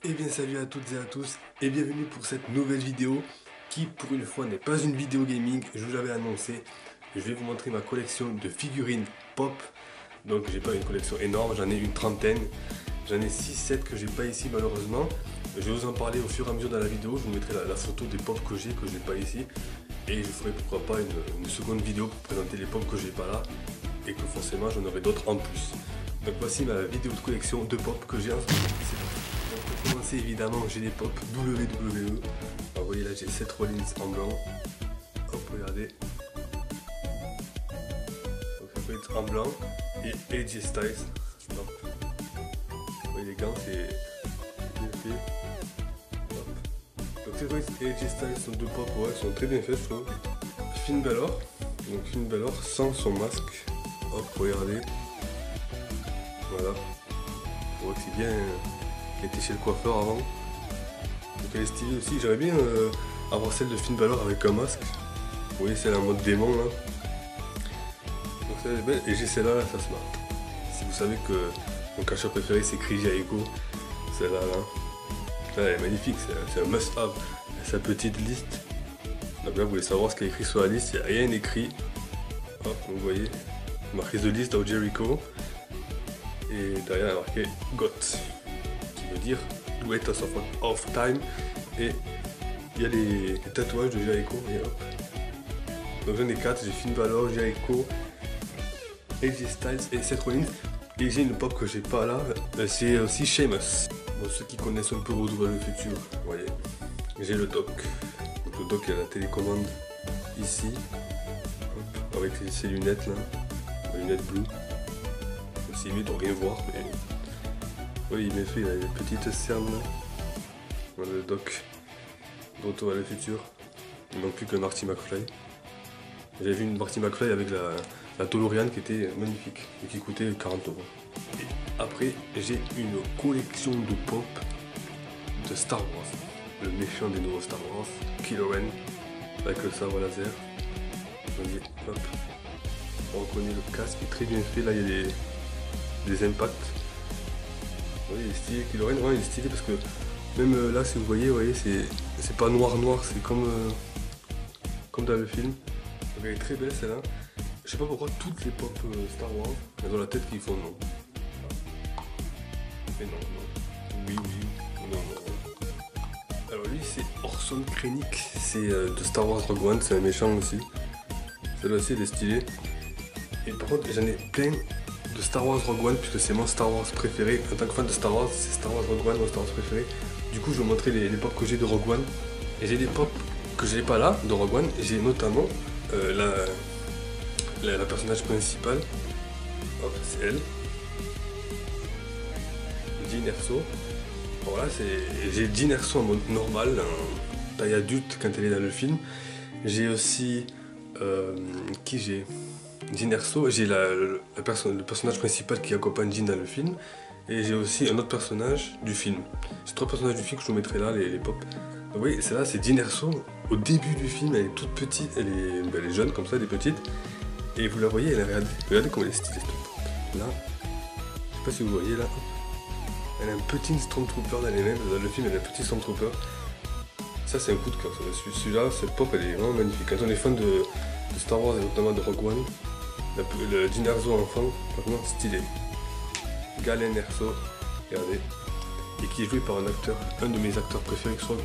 Et bien salut à toutes et à tous et bienvenue pour cette nouvelle vidéo qui pour une fois n'est pas une vidéo gaming, je vous l'avais annoncé. Je vais vous montrer ma collection de figurines pop. Donc j'ai pas une collection énorme, j'en ai une trentaine. J'en ai 6-7 que j'ai pas ici malheureusement. Je vais vous en parler au fur et à mesure dans la vidéo, je vous mettrai la photo des pop que j'ai pas ici. Et je ferai pourquoi pas une seconde vidéo pour présenter les pop que j'ai pas là. Et que forcément j'en aurai d'autres en plus. Donc voici ma vidéo de collection de pop que j'ai en ce moment. Donc pour commencer évidemment j'ai les pop WWE. Alors, vous voyez là j'ai Seth Rollins en blanc. Hop regardez. Donc ça peut être en blanc. Et AJ Styles. Hop. Vous voyez les gants c'est bien fait. Hop. Donc Seth Rollins et AJ Styles sont deux pop, ouais, sont très bien faits je trouve. Finn Balor. Donc Finn Balor sans son masque. Hop regardez. Voilà. On voit que c'est bien. Qui était chez le coiffeur avant. Donc elle est stylée aussi. J'aimerais bien avoir celle de Finn Balor avec un masque. Vous voyez celle en mode démon là. Donc celle est belle. Et j'ai celle-là, là, ça se marre. Si vous savez que mon catcheur préféré c'est Chris Jericho, celle-là là. Elle est magnifique, c'est un must-have. Sa petite liste. Donc là vous voulez savoir ce qu'il y a écrit sur la liste, il n'y a rien écrit. Hop, vous voyez. Marqué The List of Jericho. Et derrière il y a marqué GOT. Dire Greatest of Time, et il y a les tatouages de Jericho et hop. Donc j'en ai 4, j'ai Finn Balor, Jericho, AJ Styles et Seth Rollins. Et j'ai une pop que j'ai pas là, c'est aussi Sheamus. Bon, ceux qui connaissent un peu Retour vers le futur, vous voyez. J'ai le doc. Donc le doc il y a la télécommande ici, hop, avec ses lunettes là, les lunettes bleues. C'est mieux de rien voir mais. Oui, il m'a fait, il a des petites cernes là. Voilà le doc de Retour vers le futur. Il ne manque plus que Marty McFly. J'avais vu une Marty McFly avec la DeLorean qui était magnifique et qui coûtait 40 €. Et après, j'ai une collection de pop de Star Wars. Le méchant des nouveaux Star Wars, Kylo Ren, avec le sabre laser. Vous voyez, hop. On reconnaît le casque qui est très bien fait. Là, il y a des impacts. Oui, il est stylé, Kylo Ren, ouais, il est stylé parce que même là, si vous voyez, c'est pas noir, c'est comme dans le film. Donc elle est très belle celle-là. Je sais pas pourquoi toutes les pop Star Wars, elles ont la tête qui font non. Mais non. Oui, non. Alors lui, c'est Orson Krennic, c'est de Star Wars Rogue One, c'est un méchant aussi. Celle-là aussi, elle est stylée. Et par contre, j'en ai plein de Star Wars Rogue One puisque c'est mon Star Wars préféré. En tant que fan de Star Wars, c'est Star Wars Rogue One, mon Star Wars préféré. Du coup je vais vous montrer les pop que j'ai de Rogue One. Et j'ai des pop que j'ai pas là de Rogue One. J'ai notamment la personnage principale. Hop, c'est elle. Jyn Erso. Voilà, j'ai Jyn Erso en mode normal, en taille adulte quand elle est dans le film. J'ai aussi qui j'ai Jyn Erso, j'ai le personnage principal qui accompagne Jyn dans le film. Et j'ai aussi un autre personnage du film. J'ai 3 personnages du film que je vous mettrai là, les pop. Donc oui, celle-là c'est Jyn Erso. Au début du film, elle est toute petite, elle est jeune comme ça, elle est petite. Et vous la voyez, regardez comment elle est stylée cette pop. Là, je sais pas si vous voyez là. Elle a un petit Stormtrooper dans les mains, dans le film elle a un petit Stormtrooper. Ça c'est un coup de cœur, celui-là, cette pop elle est vraiment magnifique. Quand on est fan de Star Wars et notamment de Rogue One, le Jyn Erso enfant, vraiment stylé. Galen Erso, regardez, et qui est joué par un de mes acteurs préférés, que soit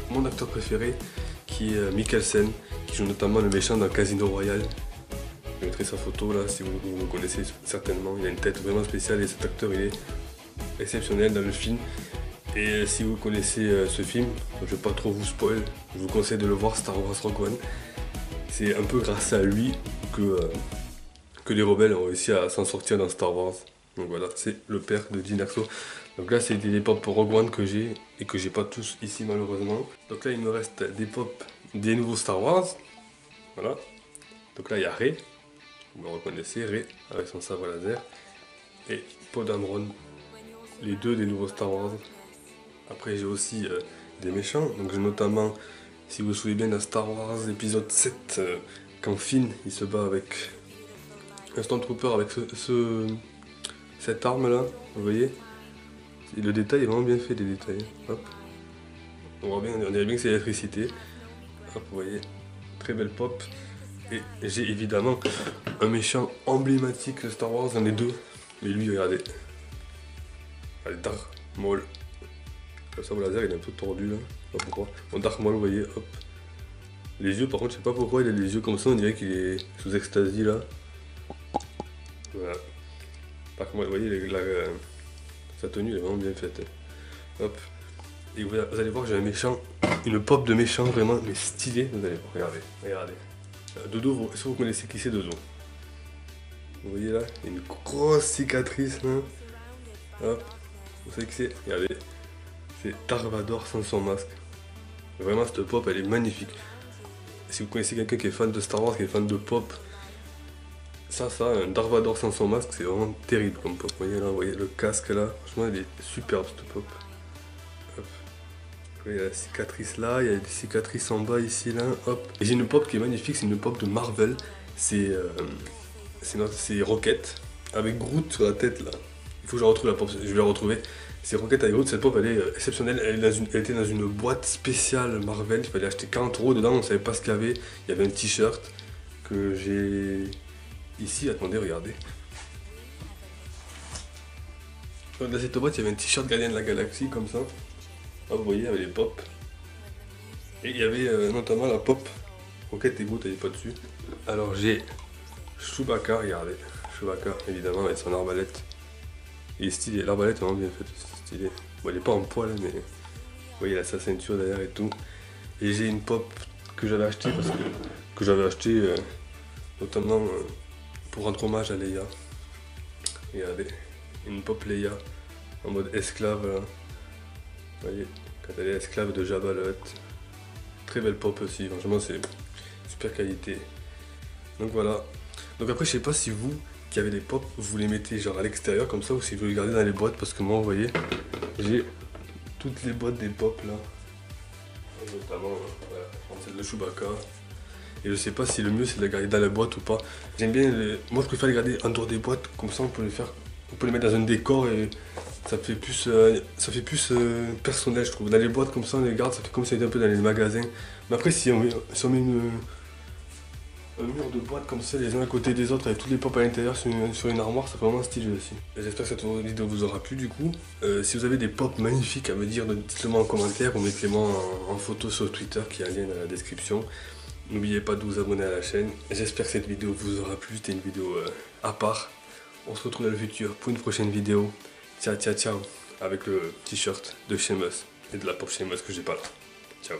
mon acteur préféré, qui est Mikkelsen, qui joue notamment le méchant dans Casino Royale. Je mettrai sa photo là, si vous le connaissez certainement, il a une tête vraiment spéciale et cet acteur il est exceptionnel dans le film. Et si vous connaissez ce film, je ne vais pas trop vous spoil, je vous conseille de le voir, Star Wars Rogue One. C'est un peu grâce à lui que les rebelles ont réussi à s'en sortir dans Star Wars. Donc voilà, c'est le père de Jyn Erso. Donc là, c'est des pop Rogue One que j'ai et que j'ai pas tous ici malheureusement. Donc là, il me reste des pop des nouveaux Star Wars. Voilà. Donc là, il y a Rey. Vous le reconnaissez, Rey avec son sabre laser. Et Poe Dameron, les deux des nouveaux Star Wars. Après, j'ai aussi des méchants. Donc j'ai notamment, si vous vous souvenez bien, dans Star Wars épisode 7, quand Finn il se bat avec un Stormtrooper avec cette arme là, vous voyez. Et le détail est vraiment bien fait, les détails. Hop. On dirait bien que c'est l'électricité. Hop, vous voyez, très belle pop. Et j'ai évidemment un méchant emblématique de Star Wars, j'en ai deux. Mais lui, regardez. Allez, Darth Maul. Comme ça, mon laser il est un peu tordu là. Je sais pas pourquoi. Mon Darth Maul, vous voyez, hop. Les yeux, par contre, je sais pas pourquoi il a les yeux comme ça, on dirait qu'il est sous extasie là. Voilà. Darth Maul, vous voyez, sa tenue elle est vraiment bien faite. Hop. Et vous allez voir, j'ai un méchant, une pop de méchant vraiment, mais stylé. Vous allez voir, regardez, regardez. Dodo, est-ce que vous connaissez qui c'est Dodo? Vous voyez là, il y a une grosse cicatrice là. Hop, vous savez qui c'est? Regardez, c'est Darth Vader sans son masque. Vraiment, cette pop, elle est magnifique. Si vous connaissez quelqu'un qui est fan de Star Wars, qui est fan de pop, ça, un Darth Vader sans son masque, c'est vraiment terrible comme pop. Vous voyez là, vous voyez le casque là, franchement, il est superbe cette pop. Hop. Il y a la cicatrice là, il y a des cicatrices en bas ici là, hop. Et j'ai une pop qui est magnifique, c'est une pop de Marvel. C'est Rocket avec Groot sur la tête là. Il faut que je retrouve la pop, je vais la retrouver. C'est Rocket avec Groot, cette pop elle est exceptionnelle. Elle était dans une boîte spéciale Marvel, il fallait acheter 40 € dedans, on savait pas ce qu'il y avait. Il y avait un t-shirt que j'ai ici, attendez, regardez. Dans cette boîte il y avait un t-shirt Gardien de la Galaxie comme ça. Ah, vous voyez, il y avait les pop. Et il y avait notamment la pop Rocket et Groot, elle n'est pas dessus. Alors j'ai Chewbacca, regardez. Chewbacca, évidemment, avec son arbalète. Il est stylé, l'arbalète est vraiment bien faite, c'est stylé. Bon, elle n'est pas en poil, mais vous voyez, il a sa ceinture derrière et tout. Et j'ai une pop que j'avais achetée parce que j'avais acheté notamment pour rendre hommage à Leia. Regardez, une pop Leia en mode esclave. Là. Vous voyez, quand elle est esclave de Jabba le Hutt. Très belle pop aussi, franchement c'est super qualité. Donc voilà. Donc après je sais pas si vous qui avez des pop, vous les mettez genre à l'extérieur comme ça ou si vous les gardez dans les boîtes parce que moi vous voyez, j'ai toutes les boîtes des pop là. Notamment voilà, celle de Chewbacca. Et je sais pas si le mieux c'est de les garder dans la boîte ou pas. J'aime bien moi je préfère les garder en dehors des boîtes, comme ça on peut les mettre dans un décor et ça fait plus personnel je trouve. Dans les boîtes comme ça on les garde, ça fait comme si on était un peu dans les magasins. Mais après si on met un mur de boîtes comme ça les uns à côté des autres avec toutes les pop à l'intérieur sur une armoire, ça fait vraiment stylé aussi. J'espère que cette vidéo vous aura plu du coup. Si vous avez des pop magnifiques à me dire, dites-le moi en commentaire ou mettez-les-moi en photo sur Twitter qui a un lien dans la description. N'oubliez pas de vous abonner à la chaîne. J'espère que cette vidéo vous aura plu, c'était une vidéo à part. On se retrouve dans le futur pour une prochaine vidéo. Ciao ciao ciao avec le t-shirt de Sheamus et de la pop Sheamus que j'ai pas là. Ciao.